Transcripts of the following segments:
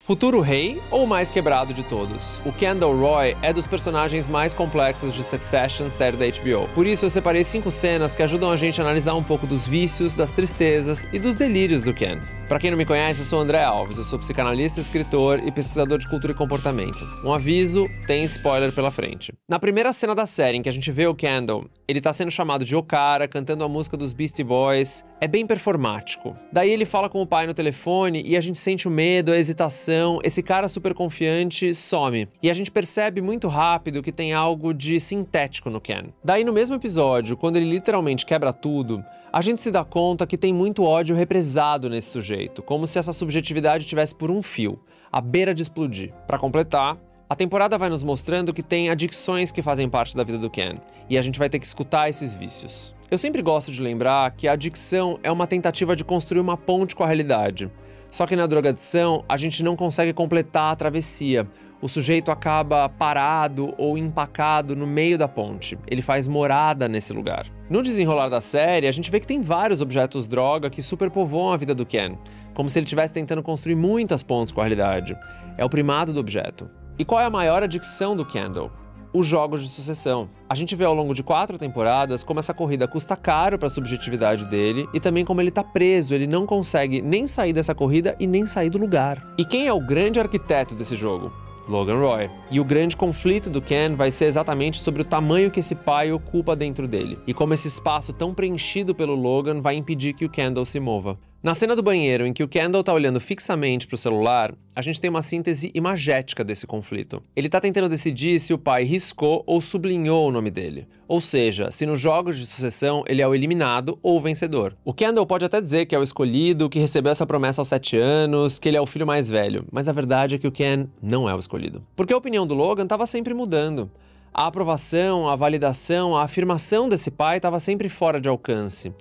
Futuro rei ou o mais quebrado de todos? O Kendall Roy é dos personagens mais complexos de Succession, série da HBO. Por isso eu separei 5 cenas que ajudam a gente a analisar um pouco dos vícios, das tristezas e dos delírios do Ken. Pra quem não me conhece, eu sou André Alves, eu sou psicanalista, escritor e pesquisador de cultura e comportamento. Um aviso, tem spoiler pela frente. Na primeira cena da série em que a gente vê o Kendall, ele tá sendo chamado de O Cara, cantando a música dos Beastie Boys. É bem performático. Daí ele fala com o pai no telefone e a gente sente o medo, a hesitação. Esse cara super confiante some. E a gente percebe muito rápido que tem algo de sintético no Ken. Daí no mesmo episódio, quando ele literalmente quebra tudo, a gente se dá conta que tem muito ódio represado nesse sujeito, como se essa subjetividade tivesse por um fio, à beira de explodir. Pra completar, a temporada vai nos mostrando que tem adicções que fazem parte da vida do Ken, e a gente vai ter que escutar esses vícios. Eu sempre gosto de lembrar que a adicção é uma tentativa de construir uma ponte com a realidade. Só que na drogadição, a gente não consegue completar a travessia. O sujeito acaba parado ou empacado no meio da ponte. Ele faz morada nesse lugar. No desenrolar da série, a gente vê que tem vários objetos droga que superpovoam a vida do Ken, como se ele estivesse tentando construir muitas pontes com a realidade. É o primado do objeto. E qual é a maior adicção do Kendall? Os jogos de sucessão. A gente vê ao longo de 4 temporadas como essa corrida custa caro para a subjetividade dele e também como ele tá preso, ele não consegue nem sair dessa corrida e nem sair do lugar. E quem é o grande arquiteto desse jogo? Logan Roy. E o grande conflito do Ken vai ser exatamente sobre o tamanho que esse pai ocupa dentro dele e como esse espaço tão preenchido pelo Logan vai impedir que o Kendall se mova. Na cena do banheiro, em que o Kendall tá olhando fixamente pro celular, a gente tem uma síntese imagética desse conflito. Ele tá tentando decidir se o pai riscou ou sublinhou o nome dele. Ou seja, se nos jogos de sucessão ele é o eliminado ou o vencedor. O Kendall pode até dizer que é o escolhido, que recebeu essa promessa aos 7 anos, que ele é o filho mais velho. Mas a verdade é que o Ken não é o escolhido. Porque a opinião do Logan tava sempre mudando. A aprovação, a validação, a afirmação desse pai tava sempre fora de alcance.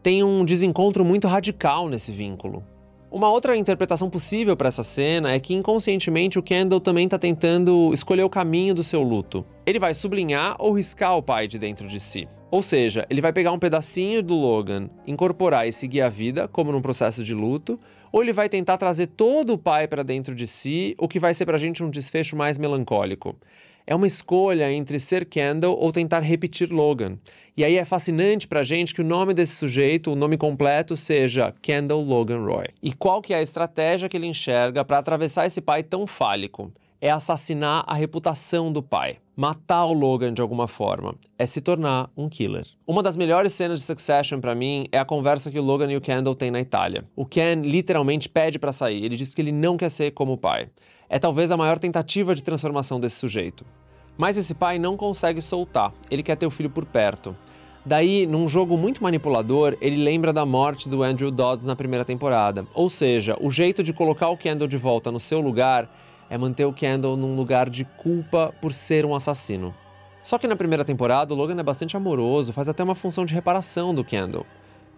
Tem um desencontro muito radical nesse vínculo. Uma outra interpretação possível para essa cena é que inconscientemente o Kendall também está tentando escolher o caminho do seu luto. Ele vai sublinhar ou riscar o pai de dentro de si. Ou seja, ele vai pegar um pedacinho do Logan, incorporar e seguir a vida, como num processo de luto, ou ele vai tentar trazer todo o pai para dentro de si, o que vai ser pra gente um desfecho mais melancólico. É uma escolha entre ser Kendall ou tentar repetir Logan. E aí é fascinante pra gente que o nome desse sujeito, o nome completo, seja Kendall Logan Roy. E qual que é a estratégia que ele enxerga para atravessar esse pai tão fálico? É assassinar a reputação do pai. Matar o Logan de alguma forma. É se tornar um killer. Uma das melhores cenas de Succession pra mim é a conversa que o Logan e o Kendall têm na Itália. O Ken literalmente pede pra sair. Ele diz que ele não quer ser como o pai. É talvez a maior tentativa de transformação desse sujeito. Mas esse pai não consegue soltar. Ele quer ter o filho por perto. Daí, num jogo muito manipulador, ele lembra da morte do Andrew Dodds na primeira temporada. Ou seja, o jeito de colocar o Kendall de volta no seu lugar é manter o Kendall num lugar de culpa por ser um assassino. Só que na primeira temporada, o Logan é bastante amoroso, faz até uma função de reparação do Kendall.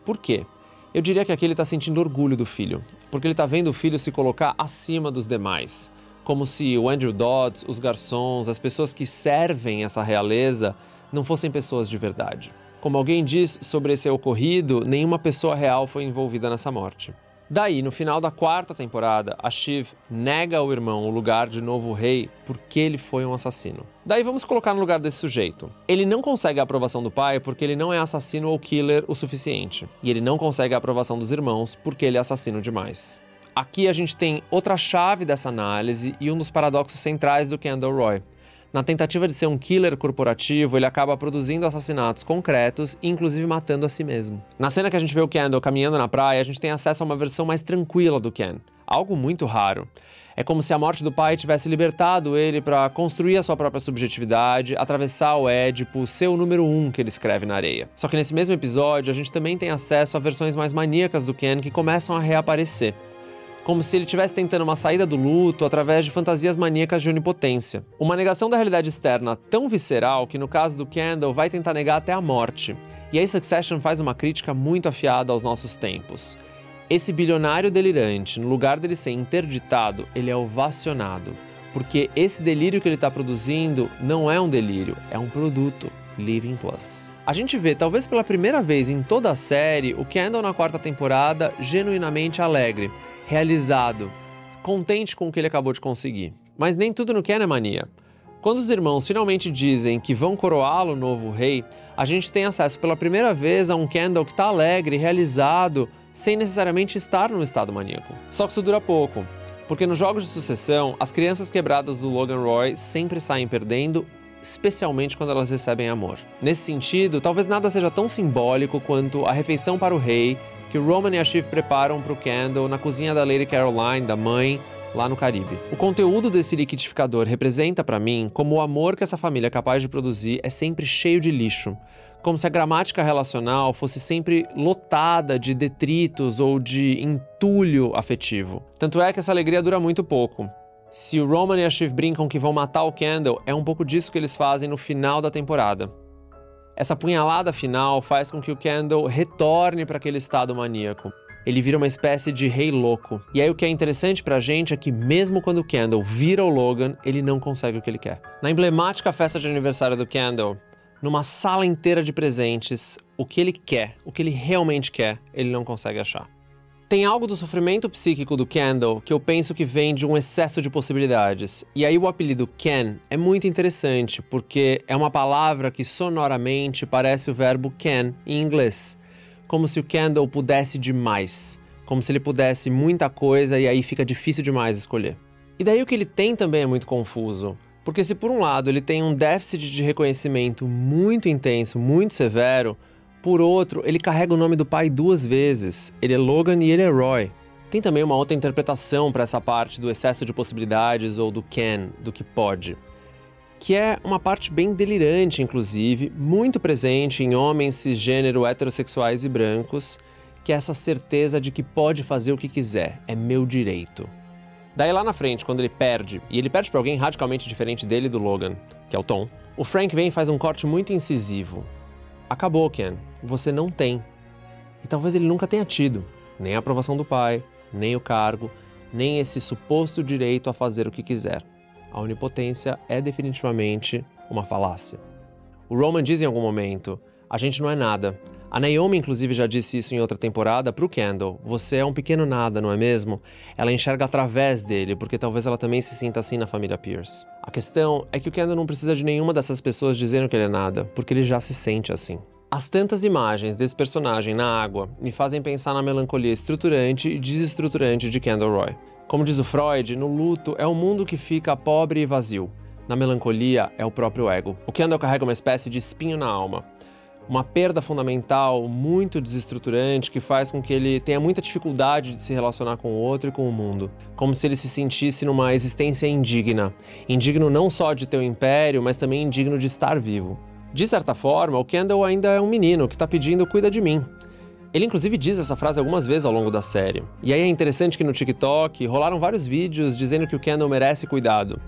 Por quê? Eu diria que aqui ele tá sentindo orgulho do filho, porque ele tá vendo o filho se colocar acima dos demais. Como se o Andrew Dodds, os garçons, as pessoas que servem essa realeza não fossem pessoas de verdade. Como alguém diz sobre esse ocorrido, nenhuma pessoa real foi envolvida nessa morte. Daí, no final da 4ª temporada, a Shiv nega ao irmão o lugar de novo rei porque ele foi um assassino. Daí vamos colocar no lugar desse sujeito. Ele não consegue a aprovação do pai porque ele não é assassino ou killer o suficiente. E ele não consegue a aprovação dos irmãos porque ele é assassino demais. Aqui a gente tem outra chave dessa análise e um dos paradoxos centrais do Kendall Roy. Na tentativa de ser um killer corporativo, ele acaba produzindo assassinatos concretos e inclusive matando a si mesmo. Na cena que a gente vê o Kendall caminhando na praia, a gente tem acesso a uma versão mais tranquila do Ken. Algo muito raro. É como se a morte do pai tivesse libertado ele para construir a sua própria subjetividade, atravessar o Édipo, ser o número 1 que ele escreve na areia. Só que nesse mesmo episódio, a gente também tem acesso a versões mais maníacas do Ken que começam a reaparecer. Como se ele estivesse tentando uma saída do luto através de fantasias maníacas de onipotência. Uma negação da realidade externa tão visceral que, no caso do Kendall, vai tentar negar até a morte. E aí Succession faz uma crítica muito afiada aos nossos tempos. Esse bilionário delirante, no lugar dele ser interditado, ele é ovacionado. Porque esse delírio que ele está produzindo não é um delírio, é um produto. Living Plus. A gente vê, talvez pela primeira vez em toda a série, o Kendall na 4ª temporada genuinamente alegre, realizado, contente com o que ele acabou de conseguir. Mas nem tudo no Ken é mania. Quando os irmãos finalmente dizem que vão coroá-lo novo rei, a gente tem acesso pela primeira vez a um Kendall que está alegre, realizado, sem necessariamente estar num estado maníaco. Só que isso dura pouco, porque nos jogos de sucessão, as crianças quebradas do Logan Roy sempre saem perdendo, especialmente quando elas recebem amor. Nesse sentido, talvez nada seja tão simbólico quanto a refeição para o rei que o Roman e a Shiv preparam para o Kendall na cozinha da Lady Caroline, da mãe, lá no Caribe. O conteúdo desse liquidificador representa para mim como o amor que essa família é capaz de produzir é sempre cheio de lixo, como se a gramática relacional fosse sempre lotada de detritos ou de entulho afetivo. Tanto é que essa alegria dura muito pouco. Se o Roman e a Shiv brincam que vão matar o Kendall, é um pouco disso que eles fazem no final da temporada. Essa punhalada final faz com que o Kendall retorne para aquele estado maníaco. Ele vira uma espécie de rei louco. E aí o que é interessante pra gente é que mesmo quando o Kendall vira o Logan, ele não consegue o que ele quer. Na emblemática festa de aniversário do Kendall, numa sala inteira de presentes, o que ele quer, o que ele realmente quer, ele não consegue achar. Tem algo do sofrimento psíquico do Kendall que eu penso que vem de um excesso de possibilidades. E aí o apelido Ken é muito interessante, porque é uma palavra que sonoramente parece o verbo can em inglês. Como se o Kendall pudesse demais, como se ele pudesse muita coisa e aí fica difícil demais escolher. E daí o que ele tem também é muito confuso, porque se por um lado ele tem um déficit de reconhecimento muito intenso, muito severo, por outro ele carrega o nome do pai 2 vezes, ele é Logan e ele é Roy. Tem também uma outra interpretação para essa parte do excesso de possibilidades ou do can, do que pode, que é uma parte bem delirante, inclusive, muito presente em homens cisgênero, heterossexuais e brancos, que é essa certeza de que pode fazer o que quiser, é meu direito. Daí lá na frente, quando ele perde, e ele perde para alguém radicalmente diferente dele e do Logan, que é o Tom, o Frank vem e faz um corte muito incisivo. Acabou, Ken, você não tem. E talvez ele nunca tenha tido, nem a aprovação do pai, nem o cargo, nem esse suposto direito a fazer o que quiser. A onipotência é definitivamente uma falácia. O Roman diz em algum momento, a gente não é nada. A Naomi, inclusive, já disse isso em outra temporada pro Kendall. Você é um pequeno nada, não é mesmo? Ela enxerga através dele, porque talvez ela também se sinta assim na família Pierce. A questão é que o Kendall não precisa de nenhuma dessas pessoas dizendo que ele é nada, porque ele já se sente assim. As tantas imagens desse personagem na água me fazem pensar na melancolia estruturante e desestruturante de Kendall Roy. Como diz o Freud, no luto é um mundo que fica pobre e vazio. Na melancolia é o próprio ego. O Kendall carrega uma espécie de espinho na alma. Uma perda fundamental, muito desestruturante, que faz com que ele tenha muita dificuldade de se relacionar com o outro e com o mundo. Como se ele se sentisse numa existência indigna. Indigno não só de ter um império, mas também indigno de estar vivo. De certa forma, o Kendall ainda é um menino que está pedindo "cuida de mim". Ele inclusive diz essa frase algumas vezes ao longo da série. E aí é interessante que no TikTok rolaram vários vídeos dizendo que o Kendall merece cuidado.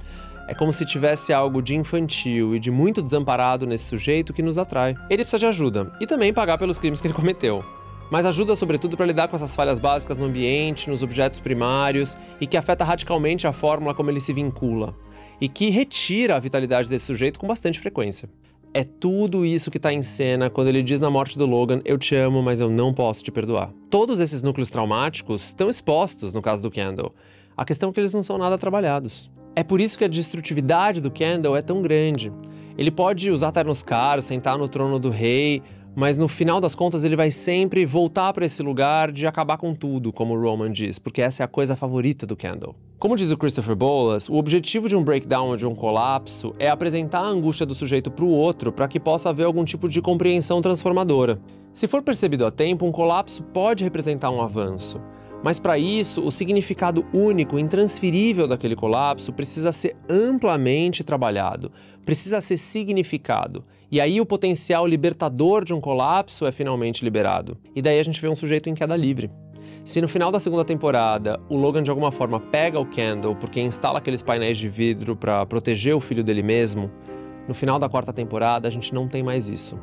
É como se tivesse algo de infantil e de muito desamparado nesse sujeito que nos atrai. Ele precisa de ajuda e também pagar pelos crimes que ele cometeu. Mas ajuda sobretudo para lidar com essas falhas básicas no ambiente, nos objetos primários e que afeta radicalmente a fórmula como ele se vincula. E que retira a vitalidade desse sujeito com bastante frequência. É tudo isso que está em cena quando ele diz na morte do Logan, eu te amo, mas eu não posso te perdoar. Todos esses núcleos traumáticos estão expostos no caso do Kendall. A questão é que eles não são nada trabalhados. É por isso que a destrutividade do Kendall é tão grande. Ele pode usar ternos caros, sentar no trono do rei, mas no final das contas ele vai sempre voltar para esse lugar de acabar com tudo, como o Roman diz, porque essa é a coisa favorita do Kendall. Como diz o Christopher Bolas, o objetivo de um breakdown ou de um colapso é apresentar a angústia do sujeito para o outro para que possa haver algum tipo de compreensão transformadora. Se for percebido a tempo, um colapso pode representar um avanço. Mas para isso, o significado único, intransferível daquele colapso precisa ser amplamente trabalhado, precisa ser significado. E aí o potencial libertador de um colapso é finalmente liberado. E daí a gente vê um sujeito em queda livre. Se no final da segunda temporada o Logan de alguma forma pega o Kendall porque instala aqueles painéis de vidro para proteger o filho dele mesmo, no final da quarta temporada a gente não tem mais isso.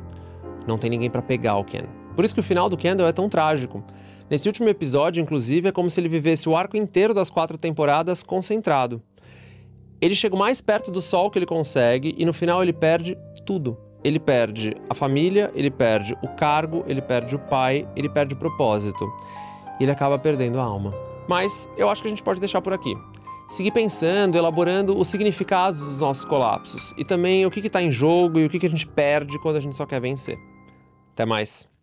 Não tem ninguém para pegar o Ken. Por isso que o final do Kendall é tão trágico. Nesse último episódio, inclusive, é como se ele vivesse o arco inteiro das 4 temporadas concentrado. Ele chega o mais perto do sol que ele consegue e no final ele perde tudo. Ele perde a família, ele perde o cargo, ele perde o pai, ele perde o propósito. E ele acaba perdendo a alma. Mas eu acho que a gente pode deixar por aqui. Seguir pensando, elaborando os significados dos nossos colapsos e também o que está em jogo e o que a gente perde quando a gente só quer vencer. Até mais!